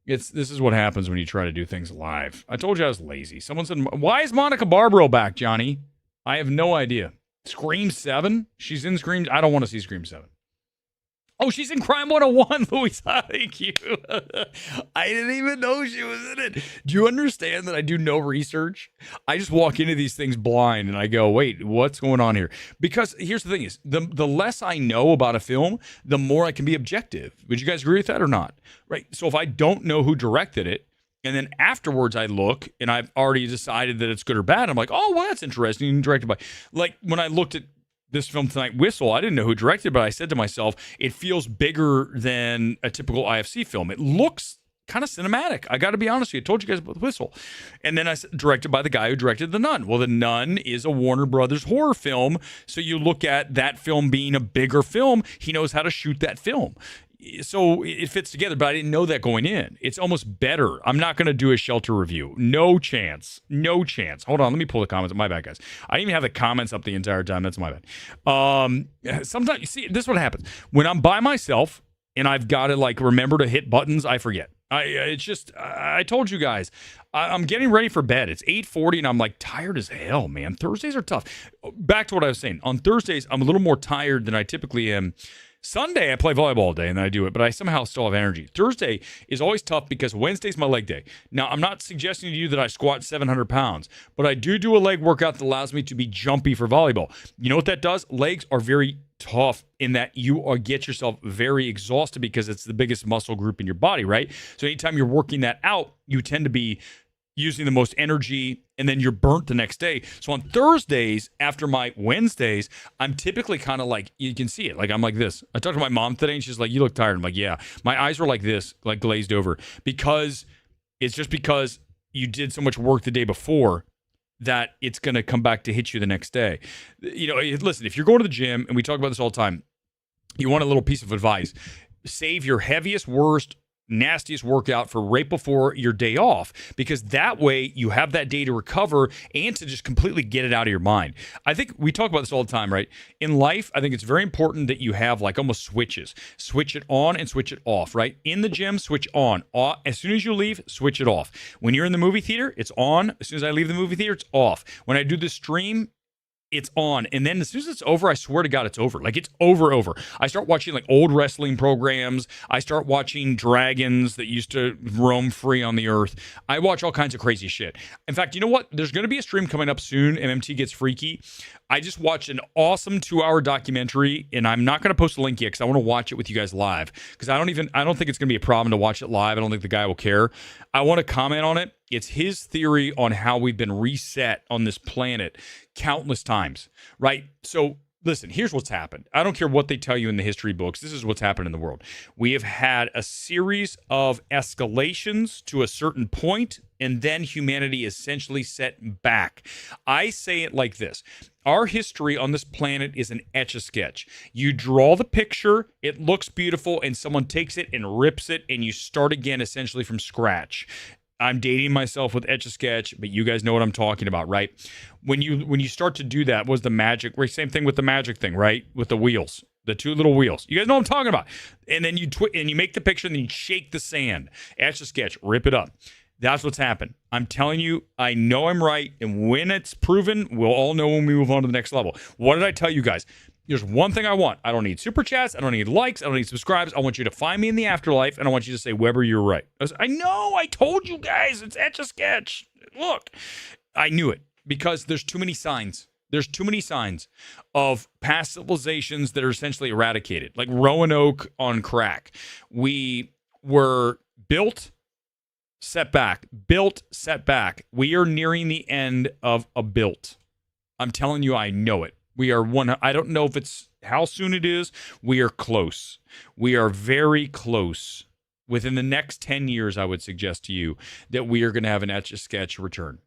This is what happens when you try to do things live. I told you I was lazy. Someone said, why is Monica Barbaro back, Johnny? I have no idea. Scream 7? She's in Scream... I don't want to see Scream 7. Oh, she's in Crime 101, Louise. Thank you. I didn't even know she was in it. Do you understand that I do no research? I just walk into these things blind and I go, wait, what's going on here? Because here's the thing is, the less I know about a film, the more I can be objective. Would you guys agree with that or not? Right? So if I don't know who directed it, and then afterwards I look and I've already decided that it's good or bad, I'm like, oh, well, that's interesting. Directed by, like when I looked at this film tonight, Whistle, I didn't know who directed it, but I said to myself, it feels bigger than a typical IFC film. It looks kind of cinematic. I got to be honest with you. I told you guys about the Whistle. And then I said, directed by the guy who directed The Nun. Well, The Nun is a Warner Brothers horror film. So you look at that film being a bigger film. He knows how to shoot that film. So it fits together, but I didn't know that going in. It's almost better. I'm not going to do a Shelter review. No chance. No chance. Hold on. Let me pull the comments. My bad, guys. I didn't even have the comments up the entire time. That's my bad. Sometimes, you see, this is what happens. When I'm by myself and I've got to like remember to hit buttons, I forget. I told you guys, I'm getting ready for bed. It's 8:40 and I'm like tired as hell, man. Thursdays are tough. Back to what I was saying. On Thursdays, I'm a little more tired than I typically am. Sunday, I play volleyball all day and then I do it, but I somehow still have energy. Thursday is always tough because Wednesday's my leg day. Now, I'm not suggesting to you that I squat 700 pounds, but I do a leg workout that allows me to be jumpy for volleyball. You know what that does? Legs are very tough in that you get yourself very exhausted because it's the biggest muscle group in your body, right? So anytime you're working that out, you tend to be using the most energy, and then you're burnt the next day. So on Thursdays, after my Wednesdays, I'm typically kind of like, you can see it, like I'm like this. I talked to my mom today, and she's like, you look tired. I'm like, yeah. My eyes were like this, like glazed over, because it's just because you did so much work the day before that it's going to come back to hit you the next day. You know, listen, if you're going to the gym, and we talk about this all the time, you want a little piece of advice. Save your heaviest, worst, nastiest workout for right before your day off, because that way you have that day to recover and to just completely get it out of your mind. I think we talk about this all the time, right? In life, I think it's very important that you have like almost switches. Switch it on and switch it off, right? In the gym, switch on. As soon as you leave, switch it off. When you're in the movie theater, it's on. As soon as I leave the movie theater, it's off. When I do the stream, it's on. And then as soon as it's over, I swear to God, it's over. Like it's over. I start watching like old wrestling programs. I start watching dragons that used to roam free on the earth. I watch all kinds of crazy shit. In fact, you know what? There's going to be a stream coming up soon. MMT Gets Freaky. I just watched an awesome 2-hour documentary, and I'm not going to post a link yet because I want to watch it with you guys live, because I don't think it's going to be a problem to watch it live. I don't think the guy will care. I want to comment on it. It's his theory on how we've been reset on this planet countless times, right? So listen, here's what's happened. I don't care what they tell you in the history books. This is what's happened in the world. We have had a series of escalations to a certain point, and then humanity essentially set back. I say it like this. Our history on this planet is an etch-a-sketch. You draw the picture, it looks beautiful, and someone takes it and rips it, and you start again essentially from scratch. I'm dating myself with Etch-a-Sketch, but you guys know what I'm talking about, right? When you start to do that, was the magic, same thing with the magic thing, right? With the wheels, the two little wheels. You guys know what I'm talking about. And then you make the picture and then you shake the sand. Etch-a-Sketch, rip it up. That's what's happened. I'm telling you, I know I'm right. And when it's proven, we'll all know when we move on to the next level. What did I tell you guys? There's one thing I want. I don't need super chats. I don't need likes. I don't need subscribes. I want you to find me in the afterlife, and I want you to say, Weber, you're right. I know. I told you guys. It's Etch-a-Sketch. Look, I knew it because there's too many signs. There's too many signs of past civilizations that are essentially eradicated, like Roanoke on crack. We were built, set back. Built, set back. We are nearing the end of a built. I'm telling you, I know it. We are one. I don't know if it's how soon it is. We are close. We are very close. Within the next 10 years, I would suggest to you that we are going to have an Etch-a-Sketch return.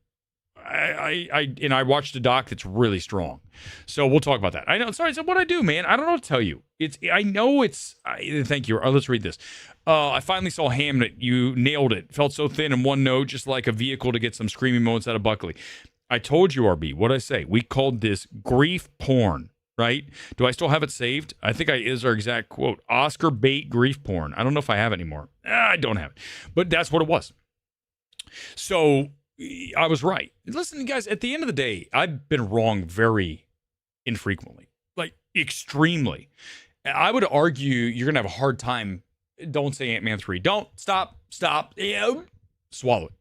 I watched a doc that's really strong. So we'll talk about that. I know. Sorry. So what I do, man, I don't know what to tell you. Thank you. Let's read this. I finally saw Hamnet. You nailed it. Felt so thin in one note, just like a vehicle to get some screaming moments out of Buckley. I told you, RB, what'd I say? We called this grief porn, right? Do I still have it saved? I think is our exact quote. Oscar bait grief porn. I don't know if I have it anymore. I don't have it. But that's what it was. So I was right. Listen, guys, at the end of the day, I've been wrong very infrequently. Like, extremely. I would argue you're going to have a hard time. Don't say Ant-Man 3. Don't. Stop. Swallow it.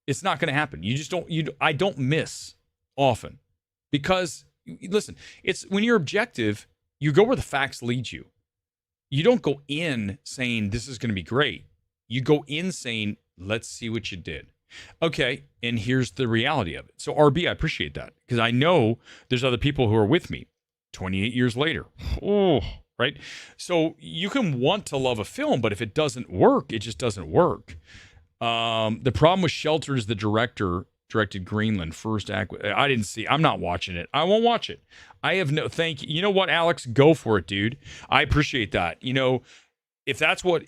It's not going to happen. You just don't. I don't miss often because, listen, it's when you're objective, you go where the facts lead you. You don't go in saying this is going to be great. You go in saying, let's see what you did. Okay, and here's the reality of it. So RB, I appreciate that because I know there's other people who are with me 28 years later. Oh, right? So you can want to love a film, but if it doesn't work, it just doesn't work. The problem with Shelter is the director directed Greenland first act. I didn't see. I'm not watching it. I won't watch it. I have no thank you. You know what, Alex? Go for it, dude. I appreciate that. You know, if that's what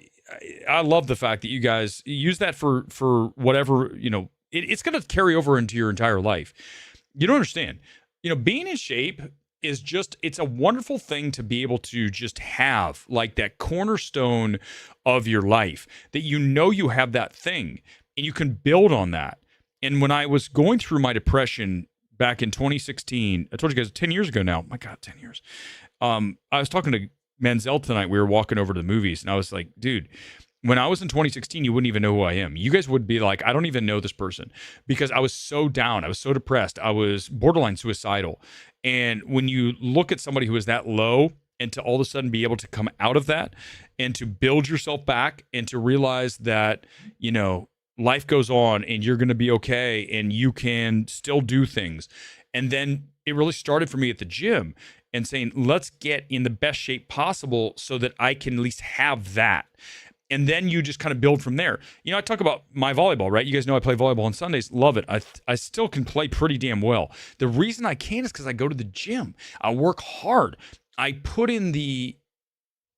I love the fact that you guys use that for whatever, you know, it's going to carry over into your entire life. You don't understand. You know, being in shape is just, it's a wonderful thing to be able to just have like that cornerstone of your life that you know you have that thing and you can build on that. And when I was going through my depression back in 2016, I told you guys 10 years ago now, my God, 10 years. I was talking to Manziel tonight. We were walking over to the movies and I was like, dude, when I was in 2016, you wouldn't even know who I am. You guys would be like, I don't even know this person because I was so down. I was so depressed. I was borderline suicidal. And when you look at somebody who is that low and to all of a sudden be able to come out of that and to build yourself back and to realize that, you know, life goes on and you're going to be okay and you can still do things. And then it really started for me at the gym and saying, let's get in the best shape possible so that I can at least have that. And then you just kind of build from there. You know, I talk about my volleyball, right? You guys know I play volleyball on Sundays. Love it. I still can play pretty damn well. The reason I can is because I go to the gym. I work hard. I put in the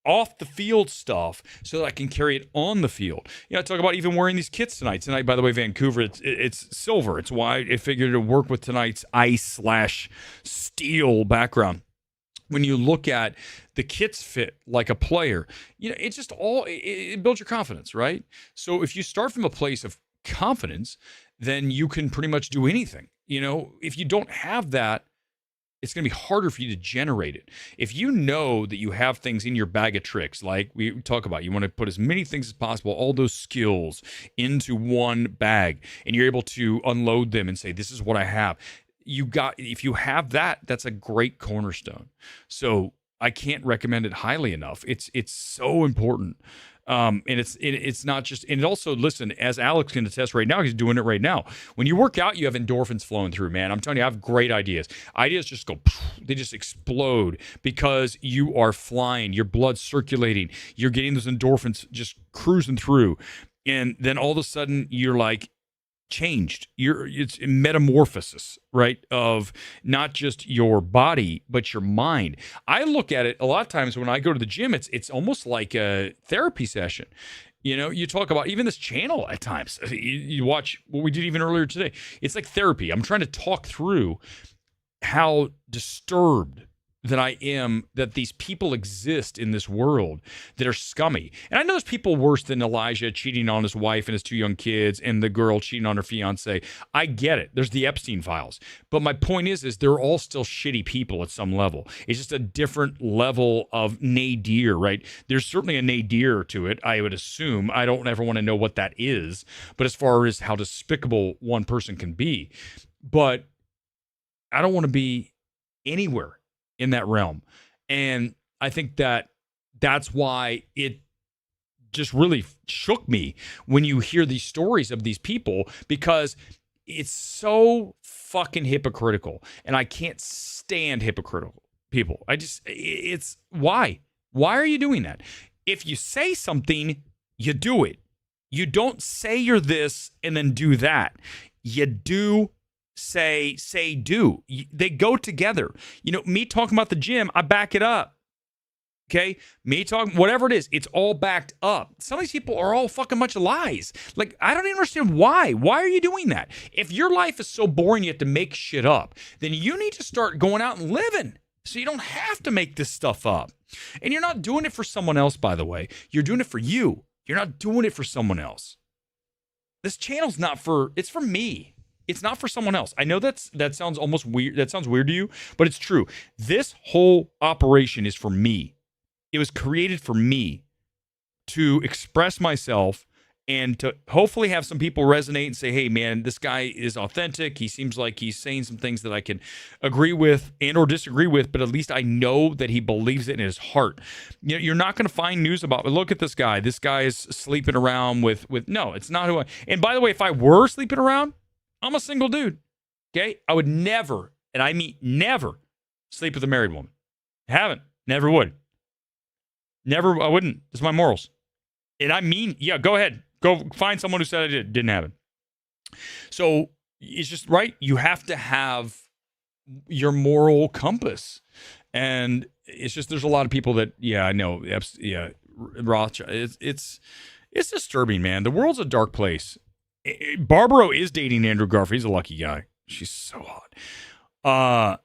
off the field stuff so that I can carry it on the field. You know, I talk about even wearing these kits tonight. Tonight, by the way, Vancouver, it's silver. It's why I figured to work with tonight's ice/steel background. When you look at the kits fit like a player, you know, it's just it builds your confidence, right? So if you start from a place of confidence, then you can pretty much do anything. You know, if you don't have that, it's going to be harder for you to generate it. If you know that you have things in your bag of tricks, like we talk about, you want to put as many things as possible, all those skills into one bag, and you're able to unload them and say, this is what I have. If you have that, that's a great cornerstone. So I can't recommend it highly enough. It's so important. And it's not just, and also listen, as Alex can attest right now, he's doing it right now. When you work out, you have endorphins flowing through, man. I'm telling you, I have great ideas. Ideas just go, they just explode because you are flying, your blood's circulating, you're getting those endorphins just cruising through. And then all of a sudden you're like, changed. It's a metamorphosis, right? Of not just your body, but your mind. I look at it a lot of times when I go to the gym, it's almost like a therapy session. You know, you talk about even this channel at times. You watch what we did even earlier today. It's like therapy. I'm trying to talk through how disturbed that I am that these people exist in this world that are scummy. And I know there's people worse than Elijah cheating on his wife and his 2 young kids and the girl cheating on her fiance. I get it. There's the Epstein files. But my point is they're all still shitty people at some level. It's just a different level of nadir, right? There's certainly a nadir to it, I would assume. I don't ever want to know what that is. But as far as how despicable one person can be. But I don't want to be anywhere in that realm. And I think that's why it just really shook me when you hear these stories of these people, because it's so fucking hypocritical. And I can't stand hypocritical people. It's why? Why are you doing that? If you say something, you do it. You don't say you're this and then do that. You do say, do. They go together. You know, me talking about the gym, I back it up. Okay? Me talking, whatever it is, it's all backed up. Some of these people are all fucking bunch of lies. Like, I don't even understand why. Why are you doing that? If your life is so boring you have to make shit up, then you need to start going out and living so you don't have to make this stuff up. And you're not doing it for someone else, by the way. You're doing it for you. You're not doing it for someone else. This channel's it's for me. It's not for someone else. I know that sounds almost weird. That sounds weird to you, but it's true. This whole operation is for me. It was created for me to express myself and to hopefully have some people resonate and say, hey, man, this guy is authentic. He seems like he's saying some things that I can agree with and or disagree with, but at least I know that he believes it in his heart. You know, you're not going to find news about, look at this guy. This guy is sleeping around with no, it's not who I, and by the way, if I were sleeping around, I'm a single dude, okay? I would never, and I mean never, sleep with a married woman. Haven't, never would. Never, I wouldn't. It's my morals. And I mean, yeah, go ahead. Go find someone who said I didn't happen. So it's just right. You have to have your moral compass. And it's just, there's a lot of people that, yeah, I know. Yeah. Rothschild. It's disturbing, man. The world's a dark place. Barbaro is dating Andrew Garfield. He's a lucky guy. She's so hot.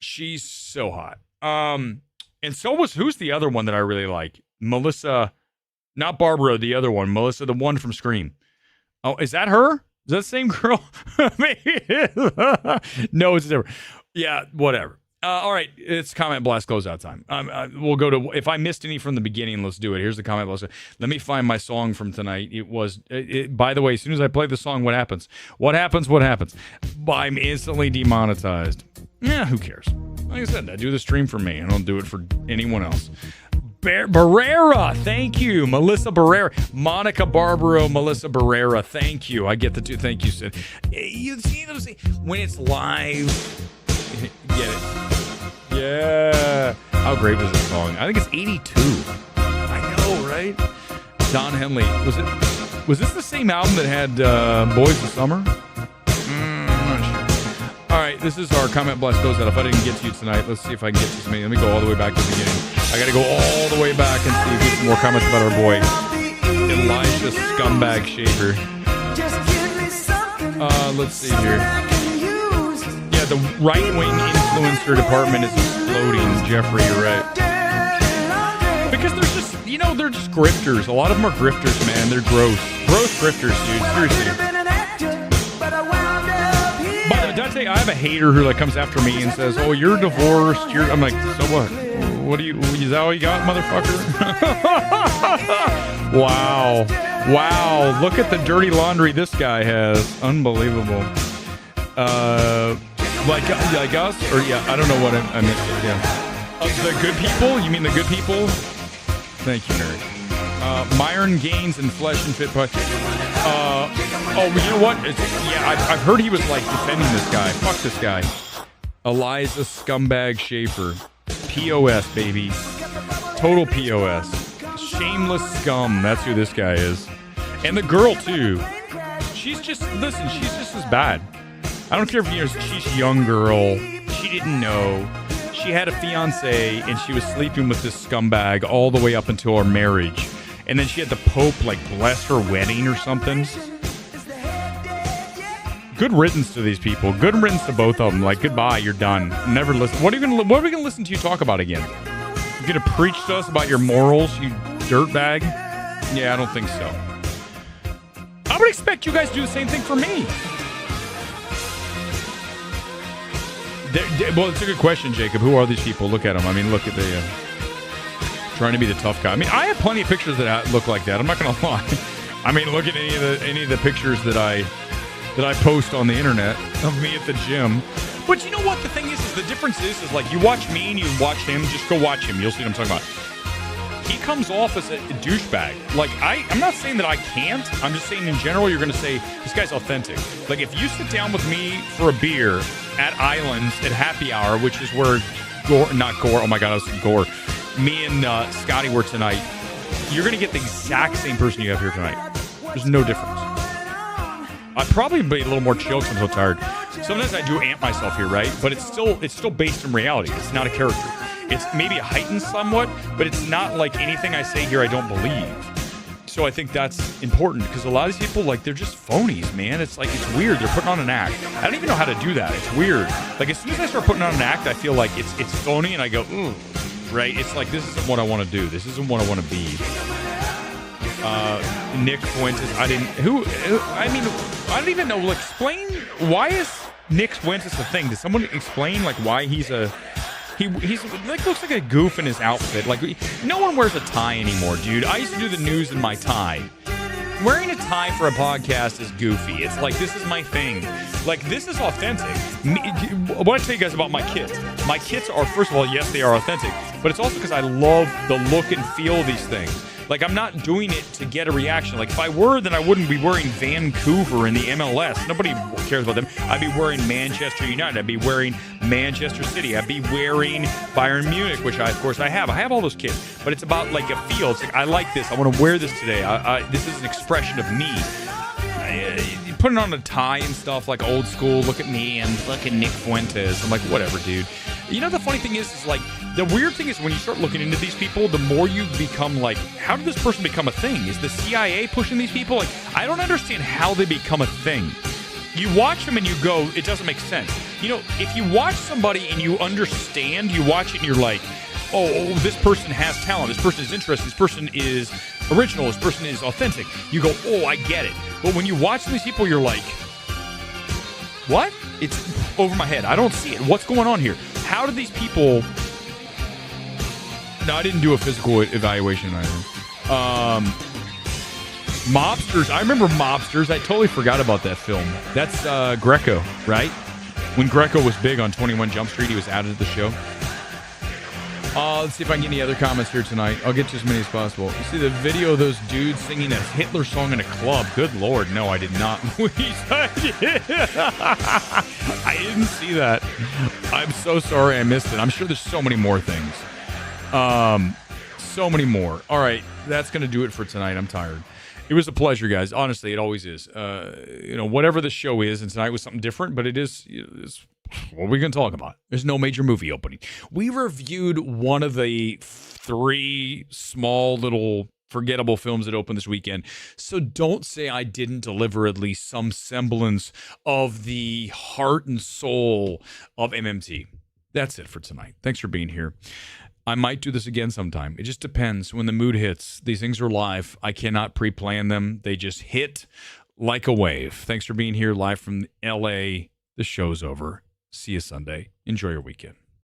She's so hot. And so was, who's the other one that I really like? Melissa. Not Barbara, the other one. Melissa, the one from Scream. Oh, is that her? Is that the same girl? No, it's different. Yeah, whatever. All right, it's comment blast closeout time. We'll go to, if I missed any from the beginning, let's do it. Here's the comment blast. Let me find my song from tonight. It was, by the way, as soon as I play the song, what happens? What happens? What happens? I'm instantly demonetized. Yeah, who cares? Like I said, I do the stream for me. I don't do it for anyone else. Barrera, thank you. Melissa Barrera. Monica Barbaro, Melissa Barrera, thank you. I get the two. Thank you, Sid. You see those when it's live. Get it. Yeah. How great was this song? I think it's 82. I know, right? Don Henley. Was this the same album that had Boys of Summer? I'm not sure. All right, this is our comment blast goes out. If I didn't get to you tonight, let's see if I can get to something. Let me go all the way back to the beginning. I got to go all the way back and see if we get some more comments about our boy, Elijah Scumbag Shaver. Let's see here. Yeah, the right-wing influencer department is exploding, Jeffrey, you're right. Because there's just, they're just grifters. A lot of them are grifters, man. They're gross. Gross grifters, dude. Seriously. Dante, I have a hater who comes after me and says, "Oh, you're divorced." I'm like, so what? What is that all you got, motherfucker? Wow. Look at the dirty laundry this guy has. Unbelievable. Like us, or yeah, I don't know what I mean. Yeah. The good people? You mean the good people? Thank you, Mary. Myron Gaines and Flesh and Fit. Oh, you know what? I've heard he was defending this guy. Fuck this guy. Eliza Scumbag Schaefer. POS, baby. Total POS. Shameless scum. That's who this guy is. And the girl, too. She's just as bad. I don't care if she's a young girl. She didn't know. She had a fiance and she was sleeping with this scumbag all the way up until her marriage. And then she had the Pope bless her wedding or something. Good riddance to these people. Good riddance to both of them. Goodbye, you're done. Never listen. What are we gonna listen to you talk about again? You gonna preach to us about your morals, you dirtbag? Yeah, I don't think so. I would expect you guys to do the same thing for me. Well, it's a good question, Jacob. Who are these people? Look at them. I mean, look at the trying to be the tough guy. I mean, I have plenty of pictures that look like that. I'm not gonna lie. I mean, look at any of the pictures that I post on the internet of me at the gym. But you know what? The thing is the difference is you watch me and you watch him. Just go watch him. You'll see what I'm talking about. He comes off as a douchebag. I'm not saying that I can't. I'm just saying in general, you're going to say, this guy's authentic. If you sit down with me for a beer at Islands at happy hour, which is where oh my God, I was Gore. Me and Scotty were tonight. You're going to get the exact same person you have here tonight. There's no difference. I'd probably be a little more chill because I'm so tired. Sometimes I do amp myself here, right? But it's still based in reality. It's not a character. It's maybe heightened somewhat, but it's not anything I say here I don't believe. So I think that's important because a lot of these people, they're just phonies, man. It's it's weird. They're putting on an act. I don't even know how to do that. It's weird. As soon as I start putting on an act, I feel it's phony and I go, ooh, right? It's this isn't what I want to do. This isn't what I want to be. Nick Fuentes. I don't even know. Explain, why is Nick Fuentes a thing? Did someone explain why he's a He's like looks like a goof in his outfit. Like no one wears a tie anymore, dude. I used to do the news in my tie. Wearing a tie for a podcast is goofy. It's like, this is my thing. Like, this is authentic. I want to tell you guys about my kits. My kits are, first of all, yes, they are authentic, but it's also because I love the look and feel of these things. Like, I'm not doing it to get a reaction. Like, if I were, then I wouldn't be wearing Vancouver in the MLS. Nobody cares about them. I'd be wearing Manchester United. I'd be wearing Manchester City. I'd be wearing Bayern Munich, which, of course, I have. I have all those kits. But it's about, like, a feel. It's like, I like this. I want to wear this today. This is an expression of me. Putting on a tie and stuff, like old school. Look at me. I'm fucking Nick Fuentes. I'm like, whatever, dude. You know, the funny thing is like, the weird thing is when you start looking into these people, the more you become like, how did this person become a thing? Is the CIA pushing these people? Like, I don't understand how they become a thing. You watch them and you go, it doesn't make sense. You know, if you watch somebody and you understand, you watch it and you're like, oh, this person has talent. This person is interesting. This person is original. This person is authentic. You go, oh, I get it. But when you watch these people, you're like, what? It's over my head. I don't see it. What's going on here? How did these people... No, I didn't do a physical evaluation either. Mobsters. I remember Mobsters. I totally forgot about that film. That's Greco, right? When Greco was big on 21 Jump Street, he was added to the show. Let's see if I can get any other comments here tonight. I'll get to as many as possible. You see the video of those dudes singing a Hitler song in a club. Good Lord. No, I did not. I didn't see that. I'm so sorry I missed it. I'm sure there's so many more things. So many more. All right. That's going to do it for tonight. I'm tired. It was a pleasure, guys. Honestly, it always is. You know, whatever the show is, and tonight was something different, but it's what we're going to talk about. There's no major movie opening. We reviewed one of the 3 small little forgettable films that opened this weekend. So don't say I didn't deliver at least some semblance of the heart and soul of MMT. That's it for tonight. Thanks for being here. I might do this again sometime. It just depends when the mood hits. These things are live. I cannot pre-plan them. They just hit like a wave. Thanks for being here live from LA. The show's over. See you Sunday. Enjoy your weekend.